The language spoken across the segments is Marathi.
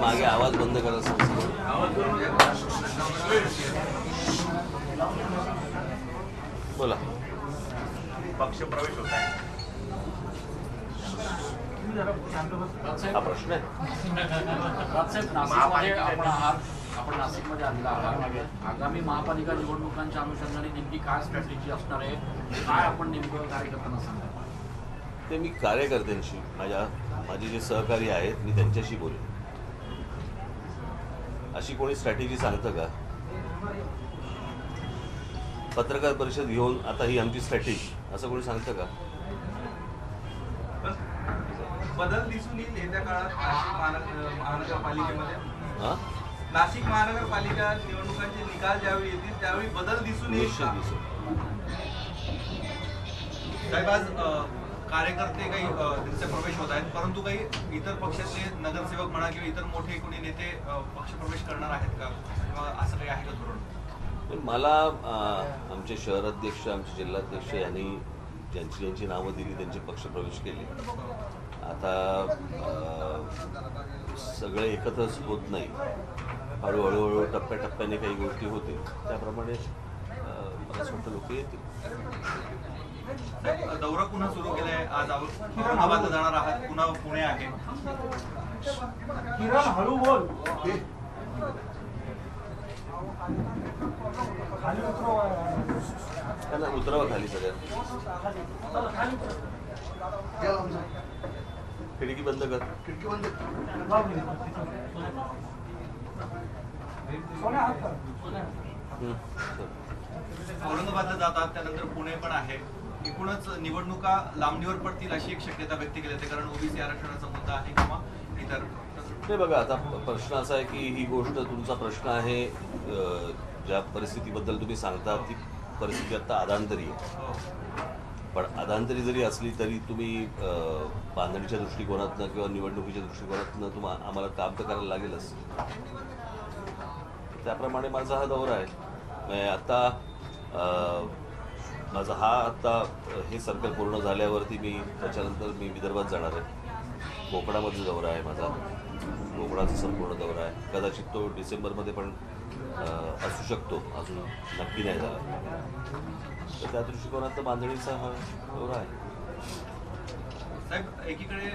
मागे आवाज बंद करा. बोला. पक्ष प्रवेश होत आहे हा प्रश्न आहे. आपण नाशिकमध्ये आलेला आहात. आगामी महापालिका निवडणुकांच्या अनुषंगाने नेमकी काय स्ट्रॅटेजी असणार आहे, काय आपण नेमकं कार्यकर्त्यांना सांगणार? ते मी कार्यकर्त्यांशी माझे जे सहकारी आहेत मी त्यांच्याशी बोलेन. अशी कोणी स्ट्रॅटेजी सांगतं का? पत्रकार परिषद घेऊन आता ही आमची स्ट्रॅटेजी असं कोणी सांगतं का? बदल दिसून येईल येत्या काळात महानगरपालिकेमध्ये. नाशिक महानगरपालिका निवडणुकांचे निकाल ज्यावेळी येतील त्यावेळी बदल दिसून येईल. साहेब, आज कार्यकर्ते काही त्यांचे प्रवेश होत आहेत, परंतु काही इतर पक्षातले नगरसेवक म्हणा किंवा इतर मोठे कोणी नेते पक्षप्रवेश करणार आहेत का, किंवा असं काही आहे का धोरण? मला आमचे शहराध्यक्ष, आमचे जिल्हाध्यक्ष यांनी ज्यांची नावं दिली त्यांचे पक्षप्रवेश केले. आता सगळे एकत्रच होत नाही, हळूहळू टप्प्याटप्प्याने काही गोष्टी होतील. त्याप्रमाणे मला असं वाटतं लोक येतील. दौरा पुन्हा सुरू केलाय. आज औरंगाबादला जाणार आहात, पुन्हा पुणे आहे. किरण हळू बोल. त्यांना उतरवा खाली सगळ्यांना. खिडकी बंद कर. खिडकी बंद. औरंगाबादला जातात, त्यानंतर पुणे पण आहे. एकूणच निवडणुका लांबणीवर पडतील अशी एक शक्यता व्यक्त केली जाते, कारण ओबीसी आरक्षणाचा मुद्दा आहे किंवा इतर. ते बघा, आता प्रश्न असा आहे की ही गोष्ट तुमचा प्रश्न आहे. ज्या परिस्थितीबद्दल तुम्ही सांगता ती परिस्थिती आता अधांतरी आहे. पण अधांतरी जरी असली तरी तुम्ही बांधणीच्या दृष्टिकोनातनं किंवा निवडणुकीच्या दृष्टिकोनातनं आम्हाला काम तर करायला लागेलच. त्याप्रमाणे माझा हा दौरा आहे. आता माझा हे सर्कल पूर्ण झाल्यावरती त्याच्यानंतर मी विदर्भात जाणार आहे. कोकणामध्ये दौरा आहे माझा. कोकणाचा संपूर्ण दौरा आहे. कदाचित तो डिसेंबरमध्ये पण असू शकतो, अजून नक्की नाही झाला. तर त्या दृष्टिकोनात बांधणीचा हा दौरा आहे. साहेब, एकीकडे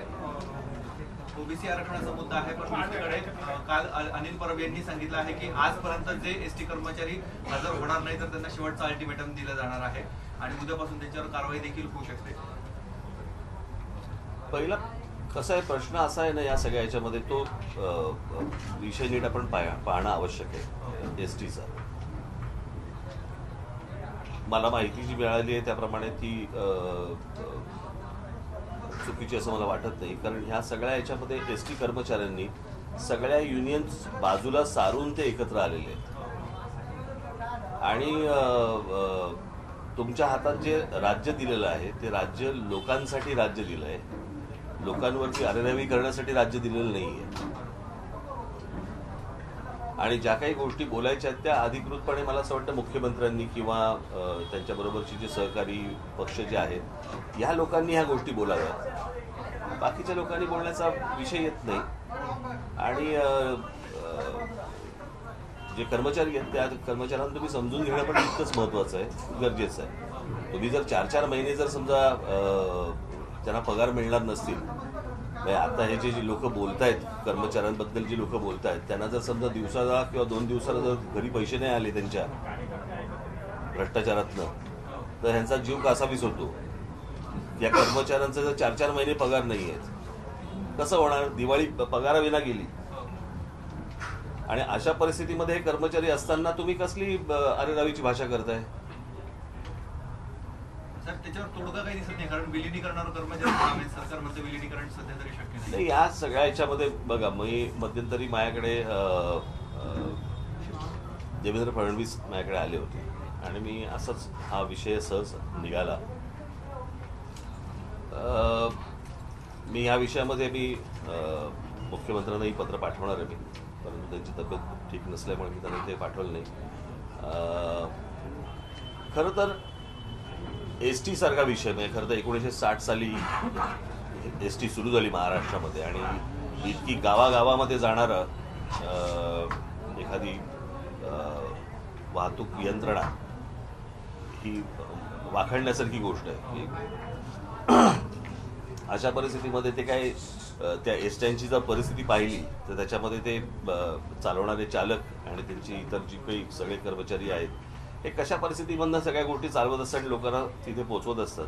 ओबीसी आरक्षणाचा मुद्दा आहे, पण दुसरीकडे काल अनिल परब यांनी सांगितलं आहे की आजपर्यंत जे एसटी कर्मचारी हजर होणार नाही तर त्यांना शेवटचा अल्टिमेटम दिला जाणार आहे आणि उद्यापासून त्यांच्यावर कारवाई देखील होऊ शकते. पहिला कसं आहे, प्रश्न असा आहे ना या सगळ्या ह्याच्यामध्ये, तो विषय नीट आपण पाहणं आवश्यक आहे. एस टीचा मला माहिती जी मिळाली आहे त्याप्रमाणे ती चुकीची असं मला वाटत नाही. कारण ह्या सगळ्या ह्याच्यामध्ये एस टी कर्मचाऱ्यांनी सगळ्या युनियन्स बाजूला सारून ते एकत्र आलेले आहेत. आणि तुमच्या हातात जे राज्य दिलेलं आहे ते राज्य लोकांसाठी राज्य दिलं आहे, लोकांवरती अरेरावी करण्यासाठी राज्य दिलेलं नाही आहे. आणि ज्या काही गोष्टी बोलायच्या आहेत त्या अधिकृतपणे मला असं वाटतं मुख्यमंत्र्यांनी किंवा त्यांच्याबरोबरचे जे सहकारी पक्ष जे आहेत ह्या लोकांनी ह्या गोष्टी बोलाव्यात. बाकीच्या लोकांनी बोलण्याचा विषय येत नाही. आणि जे कर्मचारी आहेत त्या कर्मचाऱ्यांना तुम्ही समजून घेणं पण तितकंच महत्त्वाचं आहे, गरजेचं आहे. तुम्ही जर 4-4 महिने जर समजा त्यांना पगार मिळणार नसतील म्हणजे आता हे जे लोक बोलतायत, कर्मचाऱ्यांबद्दल जी लोक बोलतायत, त्यांना जर समजा दिवसाला किंवा 2 दिवसाला जर घरी पैसे नाही आले त्यांच्या भ्रष्टाचारातनं, तर ह्यांचा जीव कासावीस होतो. या कर्मचाऱ्यांचा जर 4-4 महिने पगार नाही आहेत, कसं होणार? दिवाळी पगाराविना गेली. आणि अशा परिस्थितीमध्ये हे कर्मचारी असताना तुम्ही कसली अरेरावीची भाषा करताय? सर, त्याच्यावर तोडगा काही दिसत नाही, कारण विलिनीकरणावर कर्मचारी काम आहे. सरकार म्हणते विलिनीकरण सध्या तरी शक्य नाही. या सगळ्या याच्यामध्ये बघा, मी मध्यंतरी माझ्याकडे देवेंद्र फडणवीस माझ्याकडे आले होते आणि मी असंच हा विषय सहज निघाला. मी ह्या विषयामध्ये मुख्यमंत्र्यांनाही पत्र पाठवणार आहे मी, परंतु त्यांची तब्येत ठीक नसल्यामुळे मी त्यांना ते पाठवलं नाही. खरं तर एस टी सारखा विषय नाही. खरं तर 1960 साली एस टी सुरू झाली महाराष्ट्रामध्ये आणि इतकी गावागावामध्ये जाणारं एखादी वाहतूक यंत्रणा ही वाखाणण्यासारखी गोष्ट आहे. अशा परिस्थितीमध्ये ते काय, त्या एसट्यांची जर परिस्थिती पाहिली तर त्याच्यामध्ये ते चालवणारे चालक आणि त्यांची इतर जी काही सगळे कर्मचारी आहेत, हे कशा परिस्थितीमधनं सगळ्या गोष्टी चालवत असतात आणि लोकांना तिथे पोचवत असतात.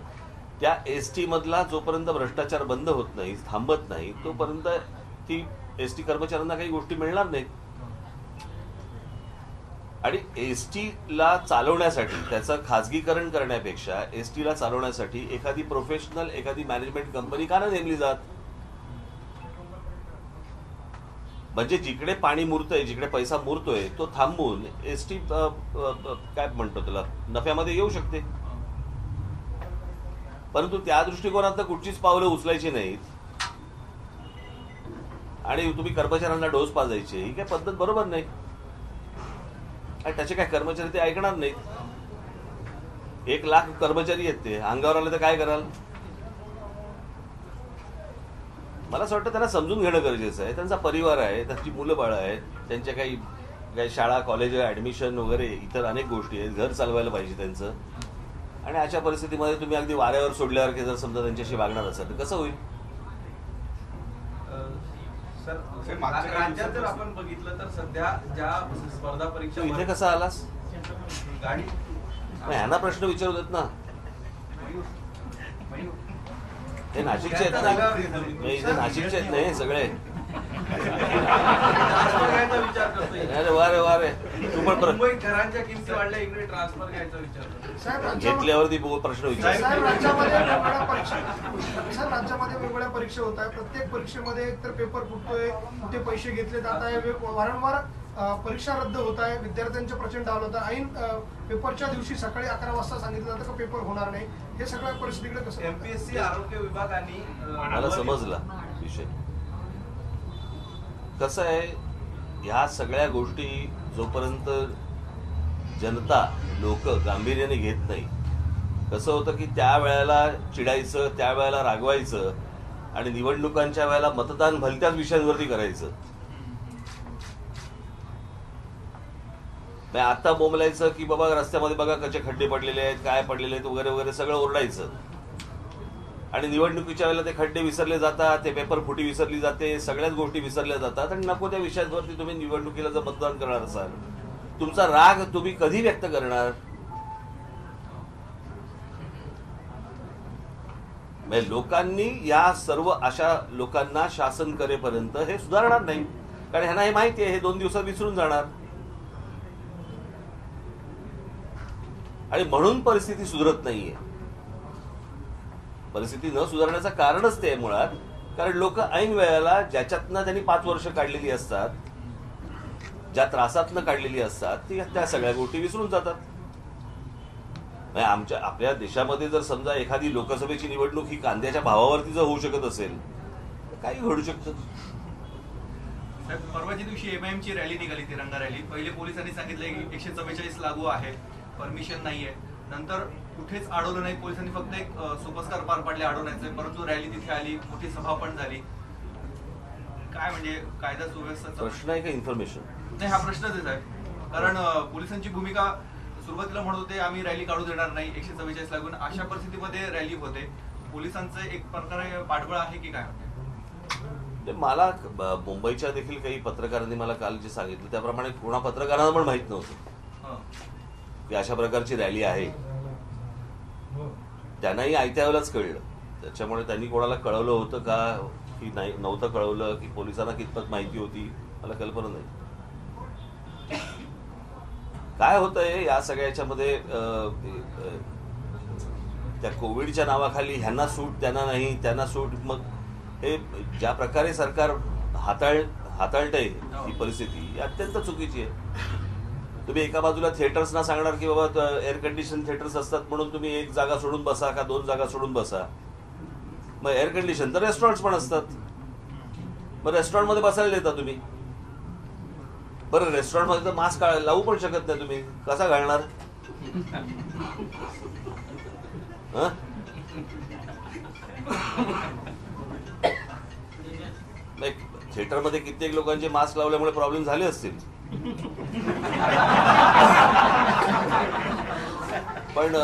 त्या एस टीमधला जोपर्यंत भ्रष्टाचार बंद होत नाही, थांबत नाही, तोपर्यंत ती एस टी कर्मचाऱ्यांना काही गोष्टी मिळणार नाहीत. आणि एस टीला चालवण्यासाठी, त्याचं खाजगीकरण करण्यापेक्षा एस टीला चालवण्यासाठी एखादी प्रोफेशनल, एखादी मॅनेजमेंट कंपनी का नाही नेमली जात? म्हणजे जिकडे पाणी मुरतंय, जिकडे पैसा मुरतोय, तो थांबून एस टी काय म्हणतो त्याला, नफ्यामध्ये येऊ शकते. परंतु त्या दृष्टिकोनात कुठचीच पावलं उचलायची नाहीत आणि तुम्ही कर्मचाऱ्यांना डोस पाजायचे, ही काय पद्धत बरोबर नाही. आणि त्याचे काय कर्मचारी ते ऐकणार नाहीत. 1 लाख कर्मचारी आहेत, ते अंगावर आले तर काय कराल? मला असं वाटतं त्यांना समजून घेणं गरजेचं आहे. त्यांचा परिवार आहे, त्यांची मुलं बाळं आहेत, त्यांच्या काही शाळा, कॉलेज, ऍडमिशन वगैरे इतर अनेक गोष्टी आहेत, घर चालवायला पाहिजे त्यांचं. आणि अशा परिस्थितीमध्ये तुम्ही अगदी वाऱ्यावर सोडल्यावर की जर समजा त्यांच्याशी वागणार असाल तर कसं होईल? सर, राज्यात जर आपण बघितलं तर सध्या ज्या स्पर्धा परीक्षा, इथे कसा आलास? गाडी ह्यांना प्रश्न विचारू देत ना. हे नाशिकचे आहेत नाही, इथे नाशिकचे आहेत नाही सगळे. ट्रान्सफर घ्यायचा विचार करतोय. अरे वा रे वा रे, तू पण मुंबईत घरांच्या किमती वाढल्या, इकडे ट्रान्सफर घ्यायचा विचार करतोय. घेतल्यावरती प्रश्न विचार. राज्यामध्ये वेगवेगळ्या परीक्षा होत आहे. प्रत्येक परीक्षेमध्ये एकतर पेपर फुटतोय, कुठे पैसे घेतले जात आहे, वारंवार परीक्षा रद्द होत आहे, विद्यार्थ्यांचे प्रचंड हाल होत आहे. ऐन पेपरच्या दिवशी सकाळी 11 वाजता सांगितलं जातं की पेपर होणार नाही. हे सगळ्या परिस्थितीकडे कसं? एमपीएससी आरोग्य विभागाने मला समजला विषय. कसं आहे, ह्या सगळ्या गोष्टी जोपर्यंत जनता, लोक गांभीर्याने घेत नाही, कसं होतं की त्या वेळेला चिडायचं, त्या वेळेला रागवायचं आणि निवडणुकांच्या वेळेला मतदान भलत्याच विषयांवरती करायचं. आता बोंबलायचं की बाबा रस्त्यामध्ये बघा कसे खड्डे पडलेले आहेत, काय पडलेले आहेत वगैरे वगैरे सगळं ओरडायचं. आणि निवडणुकीच्या वेळेला ते खड्डे विसरले जातात, ते पेपर फुटी विसरली जाते, सगळ्याच गोष्टी विसरल्या जातात. आणि नको त्या विषयांवरती तुम्ही निवडणुकीला जर मतदान करणार असाल, तुमचा राग तुम्ही कधी व्यक्त करणार? म्हणजे लोकांनी या सर्व अशा लोकांना शासन करेपर्यंत हे सुधारणार नाही, कारण ह्यांना हे माहिती आहे हे 2 दिवसात विसरून जाणार. आणि म्हणून परिस्थिती सुधारत नाहीये. परिस्थिती न सुधारण्याचं कारणच ते मुळात, कारण लोक ऐन वेळेला ज्याच्यातनं त्यांनी 5 वर्ष काढलेली असतात, ज्या त्रासातनं काढलेली असतात, त्या सगळ्या गोष्टी विसरून जातात. आपल्या देशामध्ये जर समजा एखादी लोकसभेची निवडणूक ही कांद्याच्या भावावरती जर होऊ शकत असेल तर काही घडू शकतं. परवाच्या दिवशी MIM ची रॅली निघाली, तिरंगा रॅली. पहिले पोलिसांनी सांगितलं की 144 लागू आहे, परमिशन नाहीये. नंतर कुठेच अडवलं नाही पोलिसांनी, फक्त एक सोपस्कार पार पाडले अडवण्याचे. परंतु रॅली तिथे आली, मोठी सभा पण झाली. काय म्हणजे कायदा सुव्यवस्था प्रश्न आहे का इन्फॉर्मेशन? नाही, हा प्रश्नच आहे साहेब. कारण पोलिसांची भूमिका सुरुवातीला म्हणत होते आम्ही रॅली काढू देणार नाही, 144 लागून. अशा परिस्थितीमध्ये रॅली होते. पोलिसांचं एक प्रकारे पाठबळ आहे की काय? ते मला मुंबईच्या देखील काही पत्रकारांनी मला काल जे सांगितलं त्याप्रमाणे कोणा पत्रकारांना पण माहीत नव्हतं हं. की अशा प्रकारची रॅली आहे. त्यांनाही आयत्या वेळेलाच कळलं. त्याच्यामुळे त्यांनी कोणाला कळवलं होतं का की नाही, नव्हतं कळवलं की पोलिसांना कितपत माहिती होती मला कल्पना नाही. काय होतंय या सगळ्या याच्यामध्ये त्या कोविडच्या नावाखाली ह्यांना सूट त्यांना नाही, त्यांना सूट. मग हे ज्या प्रकारे सरकार हाताळतंय ही परिस्थिती ही अत्यंत चुकीची आहे. तुम्ही एका बाजूला थिएटर्सना सांगणार की बाबा एअर कंडिशन थिएटर्स असतात म्हणून तुम्ही एक जागा सोडून बसा का 2 जागा सोडून बसा. मग एअर कंडिशन तर रेस्टॉरंट्स पण असतात. मग रेस्टॉरंटमध्ये बसायला देता तुम्ही. बरं रेस्टॉरंटमध्ये तर मास्क लावू पण शकत नाही तुम्ही, कसा घालणार? थिएटरमध्ये कित्येक लोकांचे मास्क लावल्यामुळे प्रॉब्लेम झाले असतील. पण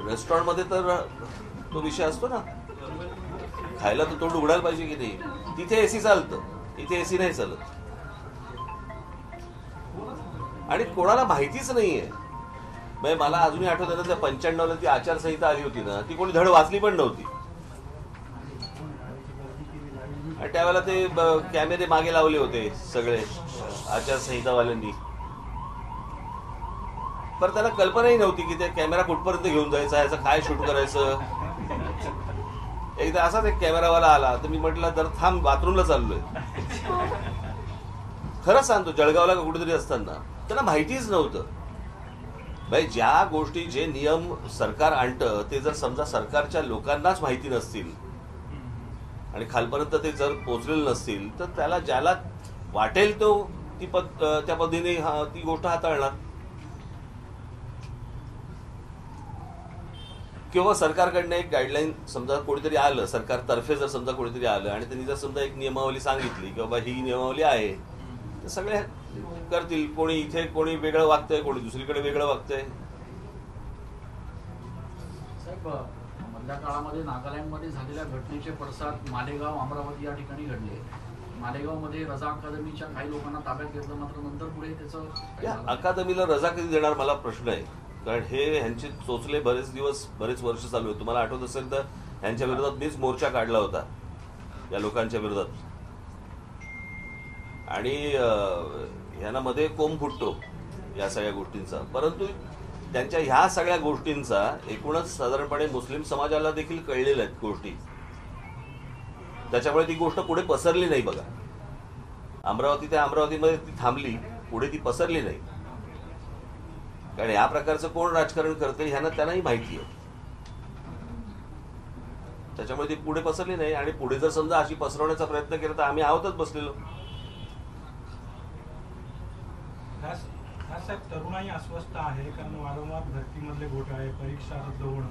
रेस्टॉरंटमध्ये तर तो विषय असतो ना, खायला तर तोंड उघडायला पाहिजे की नाही. तिथे एसी चालतं, इथे एसी नाही चालत. आणि कोणाला माहितीच नाहीये. म्हणजे मला अजूनही आठवतं ना, त्या 95ला ती आचारसंहिता आली होती ना, ती कोणी धड वाचली पण नव्हती. आणि त्यावेळेला ते कॅमेरे मागे लावले होते सगळे आचारसंहितावाल्यांनी. पण त्याला कल्पनाही नव्हती की ते कॅमेरा कुठपर्यंत घेऊन जायचा, याचं काय शूट करायचं. एकदा असाच एक कॅमेरावाला आला तर मी म्हटलं जर थांब, बाथरूमला चाललोय. खरंच सांगतो, जळगावला कुठेतरी असताना त्यांना माहितीच नव्हतं. भाई ज्या गोष्टी, जे नियम सरकार आणतं ते जर समजा सरकारच्या लोकांनाच माहिती नसतील आणि खालपर्यंत ते जर पोचलेले नसतील तर त्याला ज्याला वाटेल तो त्या पद्धतीने ती गोष्ट हाताळणार. किंवा सरकारकडनं एक गाईडलाईन समजा कोणीतरी आलं, सरकारतर्फे जर समजा कोणीतरी आलं आणि त्यांनी जर समजा एक नियमावली सांगितली की बाबा ही नियमावली आहे, तर सगळे करतील. कोणी इथे कोणी वेगळं वागतंय, कोणी दुसरीकडे वेगळं वागतंय. साहेब, मधल्या काळामध्ये नागालँडमध्ये झालेल्या घटनेचे पडसाद मालेगाव, अमरावती या ठिकाणी घडले. मालेगावमध्ये रजा अकादमीच्या काही लोकांना ताब्यात घेतलं, मात्र नंतर पुढे त्याचं या अकादमीला रजा कधी देणार मला प्रश्न आहे. कारण हे ह्यांचे चोचले बरेच वर्ष चालू आहे. तुम्हाला आठवत असेल तर ह्यांच्या विरोधात मीच मोर्चा काढला होता या लोकांच्या विरोधात. आणि ह्यांना मध्ये कोंब फुटतो या सगळ्या गोष्टींचा. परंतु त्यांच्या ह्या सगळ्या गोष्टींचा एकूणच साधारणपणे मुस्लिम समाजाला देखील कळलेल्या आहेत गोष्टी. त्याच्यामुळे ती गोष्ट पुढे पसरली नाही. बघा, अमरावती त्या अमरावतीमध्ये ती थांबली, पुढे ती पसरली नाही. कारण या प्रकारचं कोण राजकारण करते ह्यांना त्यांनाही माहिती आहे. त्याच्यामुळे ती पुढे पसरली नाही. आणि पुढे जर समजा अशी पसरवण्याचा प्रयत्न केला तर आम्ही आहोतच बसलेलो. साहेब, तरुणाई अस्वस्थ आहे कारण वारंवार भरतीमधले घोटाळे, परीक्षा रद्द होणं.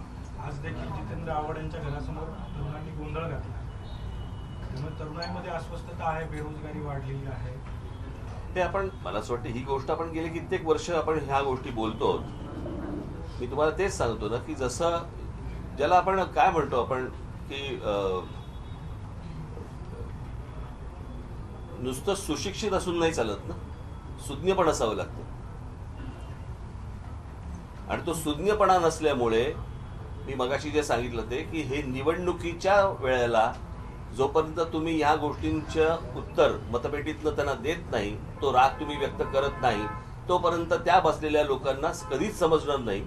आज देखील जितेंद्र आव्हाड यांच्या घरासमोर तरुणांनी गोंधळ घातला. त्यामुळे तरुणाईमध्ये अस्वस्थता आहे, बेरोजगारी वाढलेली आहे. हे आपण, मला असं वाटतं ही गोष्ट आपण गेली कित्येक वर्ष आपण ह्या गोष्टी बोलतो. मी तुम्हाला तेच सांगतो ना की जसं ज्याला आपण काय म्हणतो आपण की नुसतं सुशिक्षित असून नाही चालत ना, सुज्ञ पण असावं लागतं. आणि तो सुज्ञपणा नसल्यामुळे मी मगाशी जे सांगितलं ते की हे निवडणुकीच्या वेळेला जोपर्यंत तुम्ही ह्या गोष्टींचं उत्तर मतपेटीतनं त्यांना देत नाही, तो राग तुम्ही व्यक्त करत नाही, तोपर्यंत त्या बसलेल्या लोकांना कधीच समजणार नाही.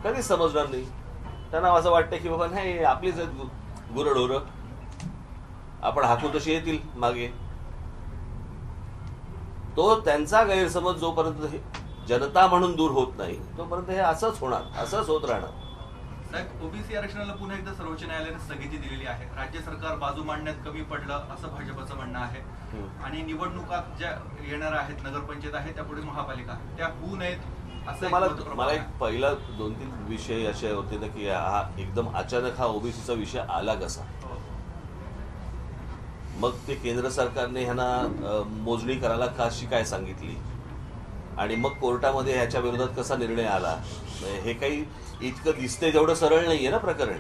कधीच समजणार नाही. त्यांना असं वाटतं की बाबा नाही, आपलीच आहेत गुरढोरं, आपण हाकू तशी येतील मागे. तो त्यांचा गैरसमज जोपर्यंत जनता म्हणून दूर होत नाही तोपर्यंत हे असंच होणार, असंच होत राहणार. साहेब, ओबीसी आरक्षणाला पुन्हा एकदा सर्वोच्च न्यायालयाने स्थगिती दिलेली आहे. राज्य सरकार बाजू मांडण्यात कमी पडलं असं भाजपचं म्हणणं आहे. आणि निवडणुका ज्या येणार आहेत, नगरपंचायत आहे, त्यापुढे महापालिका, त्या होऊ नयेत असं मला एक पहिला 2-3 विषय असे होते ना की हा एकदम अचानक हा ओबीसीचा विषय आला कसा. मग ते केंद्र सरकारने ह्यांना मोजणी करायला कशी काय सांगितली आणि मग कोर्टामध्ये ह्याच्या विरोधात कसा निर्णय आला. हे काही इतकं दिसतंय तेवढं सरळ नाहीये ना प्रकरण.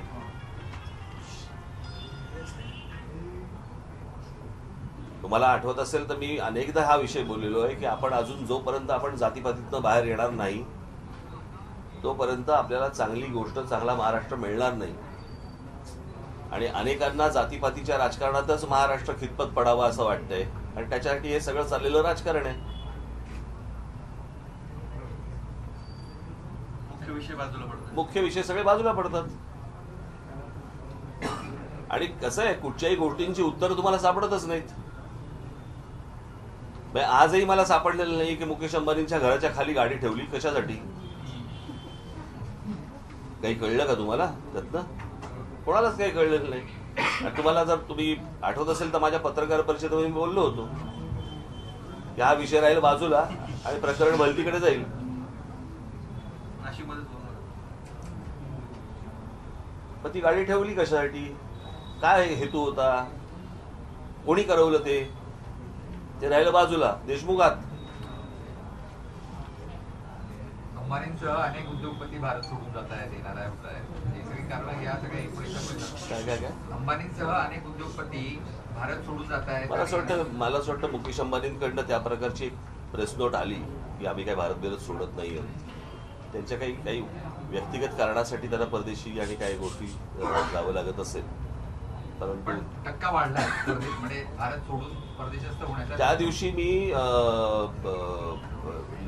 तुम्हाला आठवत असेल तर मी अनेकदा हा विषय बोललेलो आहे की आपण अजून जोपर्यंत आपण जातीपातीतनं बाहेर येणार नाही तोपर्यंत आपल्याला चांगली गोष्ट, चांगला महाराष्ट्र मिळणार नाही. आणि अनेकांना जातीपातीच्या राजकारणातच महाराष्ट्र खितपत पडावा असं वाटतंय आणि त्याच्यासाठी हे सगळं चाललेलं राजकारण आहे. मुख्य विषय बाजूला पडतो. मुख्य विषय सगळे बाजूला पडतात. आणि कसं आहे, कुठच्याही गोष्टींची उत्तर तुम्हाला सापडतच नाहीत. आजही मला सापडलेलं नाही की मुकेश अंबानींच्या घराच्या खाली गाडी ठेवली कशासाठी. काही कळलं का तुम्हाला त्यातनं? कोणालाच काही कळलेलं नाही. आणि तुम्हाला जर तुम्ही आठवत असेल तर माझ्या पत्रकार परिषदेमध्ये मी बोललो होतो की हा विषय राहील बाजूला आणि प्रकरण भलतीकडे जाईल. नाशिकमध्ये पण ती गाडी ठेवली कशासाठी, काय हेतू होता, कोणी करवलं ते राहिलं बाजूला. देशमुखात अंबानींसह अनेक उद्योगपती भारत सोडून जात आहेत, येणार आहे. ही सगळी कारणं या सगळ्या काय काय काय अंबानींसह अनेक उद्योगपती भारत सोडून जात आहेत. मला असं वाटतं मुकेश अंबानींकडनं त्या प्रकारची एक प्रेस नोट आली की आम्ही काही भारत बिरत सोडत नाही. त्यांच्या काही व्यक्तिगत कारणासाठी त्यांना परदेशी आणि काही गोष्टी जावं लागत असेल. परंतु टक्का वाढलाय म्हणजे भारत सोडून परदेशस्थ होण्याचा. त्या दिवशी मी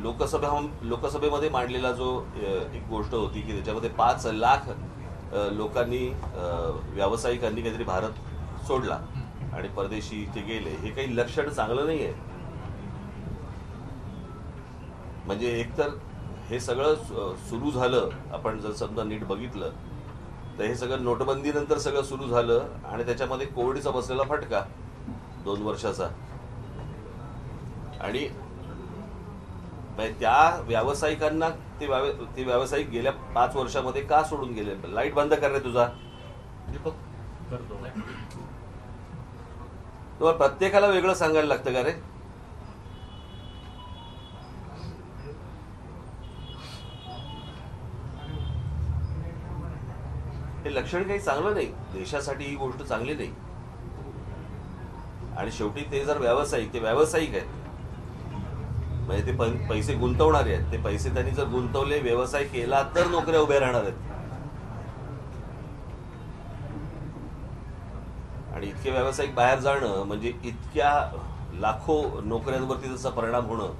लोकसभेमध्ये मांडलेला जो एक गोष्ट होती की त्याच्यामध्ये 5 लाख लोकांनी, व्यावसायिकांनी काहीतरी भारत सोडला आणि परदेशी इथे गेले, हे काही लक्षण चांगलं नाहीये. म्हणजे एकतर हे सगळं सुरू झालं, आपण जर समजा नीट बघितलं तर हे सगळं नोटबंदीनंतर सगळं सुरू झालं आणि त्याच्यामध्ये कोविडचा बसलेला फटका 2 वर्षाचा. आणि त्या व्यावसायिकांना ते व्यावसायिक गेल्या 5 वर्षामध्ये का सोडून गेले. लाईट बंद कर रे तुझा. तुम्हाला प्रत्येकाला वेगळं सांगायला लागतं का रे. हे लक्षण काही चांगलं नाही. देशासाठी ही गोष्ट चांगली नाही. आणि शेवटी ते जर व्यावसायिक आहेत म्हणजे ते पैसे गुंतवणारे आहेत. ते पैसे त्यांनी जर गुंतवले, व्यवसाय केला तर नोकऱ्या उभ्या राहणार आहेत. आणि इतके व्यावसायिक बाहेर जाणं म्हणजे इतक्या लाखो नोकऱ्यांवरती त्याचा परिणाम होणं.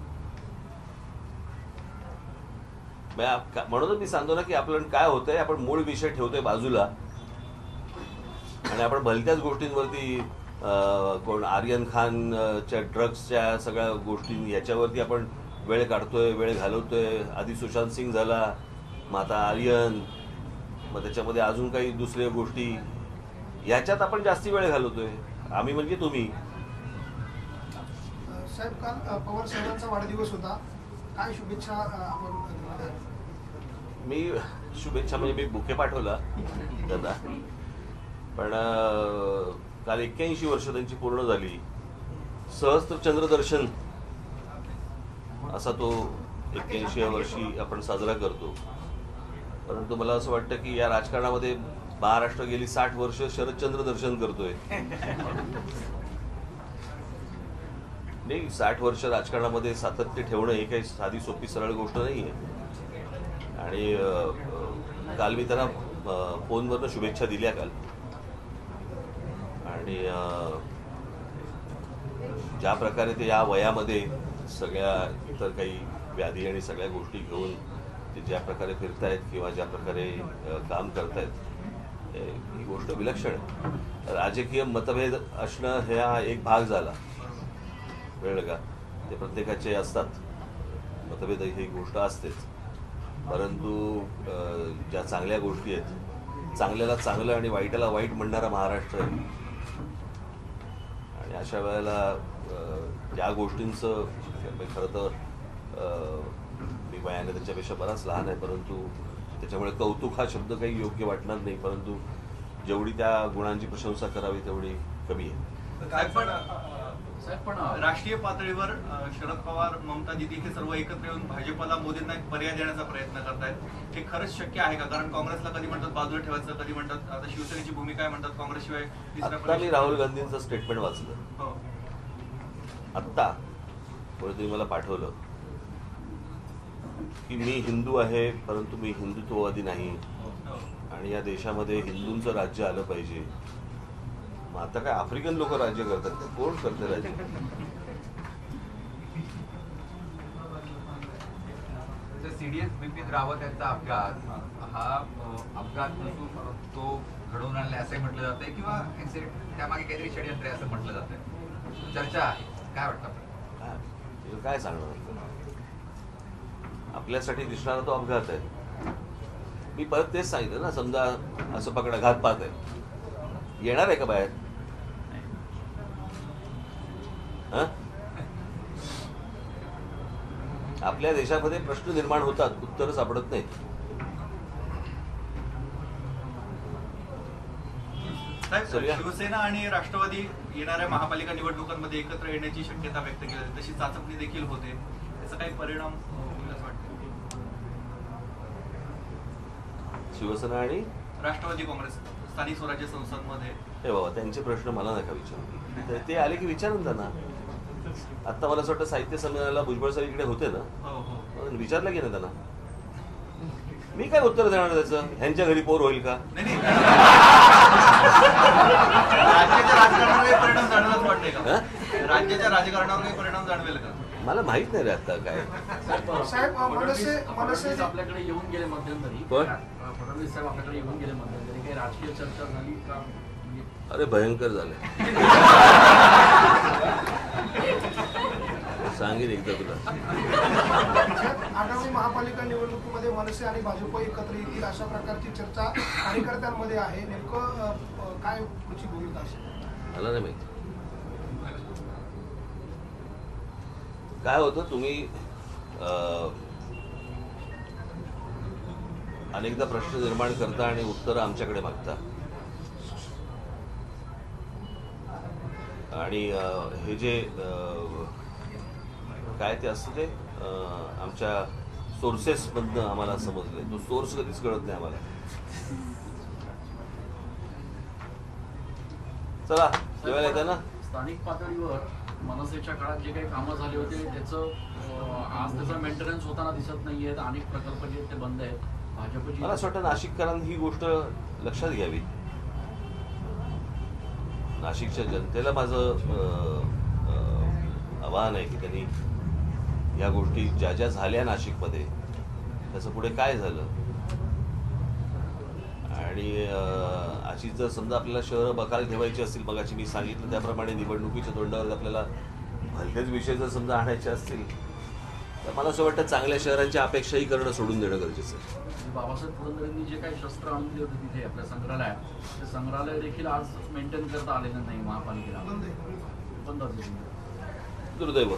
म्हणून मी सांगतो ना की आपल्याला काय होतंय, आपण मूळ विषय ठेवतोय बाजूला आणि आपण भलत्याच गोष्टींवरती, कोण आर्यन खानच्या ड्रग्सच्या सगळ्या गोष्टी याच्यावरती आपण वेळ काढतोय, वेळ घालवतोय. आधी सुशांत सिंग झाला, मग आता आर्यन, मग त्याच्यामध्ये अजून काही दुसऱ्या गोष्टी, याच्यात आपण जास्ती वेळ घालवतोय. आम्ही म्हणजे तुम्ही. साहेब, काल पवार साहेबांचा वाढदिवस होता, काय शुभेच्छा आपण? मी शुभेच्छा म्हणजे मी बुके पाठवला त्यांना, पण काल 81 वर्ष त्यांची पूर्ण झाली. सहस्त्र चंद्रदर्शन असा तो 81व्या वर्षी आपण साजरा करतो. परंतु मला असं वाटतं की या राजकारणामध्ये महाराष्ट्र गेली 60 वर्ष शरदचंद्र दर्शन करतोय. नाही, 60 वर्ष राजकारणामध्ये सातत्य ठेवणं ही काही साधी सोपी सरळ गोष्ट नाहीये. आणि काल मी त्यांना फोनवरनं शुभेच्छा दिल्या काल. आणि ज्या प्रकारे ते या वयामध्ये सगळ्या इतर काही व्याधी आणि सगळ्या गोष्टी घेऊन ते ज्या प्रकारे फिरतायत किंवा ज्या प्रकारे काम करतायत, ही गोष्ट विलक्षण आहे. राजकीय मतभेद असणं हा एक भाग झाला, कळलं का. ते प्रत्येकाचे असतात मतभेद, ही गोष्ट असतेच. परंतु ज्या चांगल्या गोष्टी आहेत, चांगल्याला चांगलं आणि वाईटाला वाईट म्हणणारा महाराष्ट्र आहे. आणि अशा वेळेला त्या गोष्टींचं खरं तर मी वयाने त्याच्यापेक्षा बराच लहान आहे, परंतु त्याच्यामुळे कौतुक हा शब्द काही योग्य वाटणार नाही. परंतु जेवढी त्या गुणांची प्रशंसा करावी तेवढी कमी आहे. पण राष्ट्रीय पातळीवर शरद पवार, ममता दिदी हे सर्व एकत्र येऊन भाजपला, मोदींना एक पर्याय देण्याचा प्रयत्न करतायत. हे खरंच शक्य आहे का? कारण काँग्रेसला कधी म्हणतात बाजूला ठेवायचं, कधी म्हणतात आता शिवसेनेची भूमिका आहे, म्हणतात काँग्रेसशिवाय आता मी राहुल गांधींचं स्टेटमेंट वाचलं. हो. आत्ता कोणीतरी मला पाठवलं की मी हिंदू आहे परंतु मी हिंदुत्ववादी नाही आणि या देशामध्ये हिंदूंचं राज्य आलं पाहिजे. मग आता काय आफ्रिकन लोक राज्य करतात का? कोण करते राज्य? सीडीएस बिपिन रावत यांचा अपघात हा अपघात नसून तो घडवून आणला असंही म्हटलं जातंय किंवा त्यामागे काहीतरी षडयंत्र आहे असं म्हटलं जातंय. चर्चा आहे, काय वाटतं? काय सांगणार? आपल्यासाठी दिसणारा तो अपघात आहे. मी परत तेच सांगितलं ना, समजा असं पकडा घातपात आहे, येणार आहे का बाहेर? आपल्या देशामध्ये प्रश्न निर्माण होतात, उत्तर सापडत नाहीत. शिवसेना आणि राष्ट्रवादी येणाऱ्या महापालिका निवडणुकांमध्ये एकत्र येण्याची शक्यता व्यक्त केली जाते, तशी चाचपणी देखील होते. त्याचा काही परिणाम होईल असं वाटतं? शिवसेना आणि राष्ट्रवादी काँग्रेस स्थानिक स्वराज्य संस्थांमध्ये हे बाबा त्यांचे प्रश्न मला नका विचारू. ते आले की विचारून त्यांना. आता मला असं वाटतं साहित्य संमेलनाला भुजबळ सर इकडे होते ना, विचारलं की नाही त्यांना? मी काय उत्तर देणार त्याचं? ह्यांच्या घरी पोर होईल का? नाही राज्याच्या राजकारणावर काही परिणाम जाणवेल वाटतंय का? राज्याच्या राजकारणावर काही परिणाम जाणवेल का? मला माहित नाही रे आता काय. साहेब फडणवीस आपल्याकडे येऊन गेले मध्यंतरी. कोण? फडणवीस साहेब आपल्याकडे येऊन गेले मध्यंतरी. काही राजकीय चर्चा झाली का? अरे भयंकर झाले. सांगेन एकदा तुला. आगामी महापालिका निवडणुकीमध्ये मनसे आणि भाजप एकत्र येतील अशा प्रकारची चर्चा कार्यकर्त्यांमध्ये आहे. नेमकं काय पुढची भूमिका असेल? मला नाही माहिती काय होतं. तुम्ही अनेकदा प्रश्न निर्माण करता आणि उत्तरं आमच्याकडे मागता आणि हे जे काय ते असतं ते आमच्या सोर्सेसमधनं आम्हाला समजले. तो सोर्स कधीच कळत नाही आम्हाला. चला जेवायला येतं ना. स्थानिक पातळीवर मनसेच्या काळात जे काही कामं झाले होते त्याचं आज त्याचा मेंटेनन्स होताना दिसत नाहीये. अनेक प्रकल्प जे आहेत ते बंद आहेत. भाजपची मला असं वाटतं नाशिककरांनी ही गोष्ट लक्षात घ्यावी. नाशिकच्या जनतेला माझं आवाहन आहे की त्यांनी या गोष्टी ज्या ज्या झाल्या नाशिकमध्ये त्याचं पुढे काय झालं आणि अशी जर समजा आपल्याला शहरं बकाल ठेवायची असतील, मगाशी मी सांगितलं त्याप्रमाणे निवडणुकीच्या तोंडावर आपल्याला भलतेच विषय जर समजा आणायचे असतील तर मला असं वाटतं चांगल्या शहरांची अपेक्षाही करणं सोडून देणं गरजेचं आहे. बाबासाहेब पुरंदरेंनी जे काही शस्त्र आणले होते तिथे आपल्या संग्रहालयात, ते संग्रहालय देखील आज मेंटेन करता आलेलं नाही महापालिकेला. बंद दुर्दैव.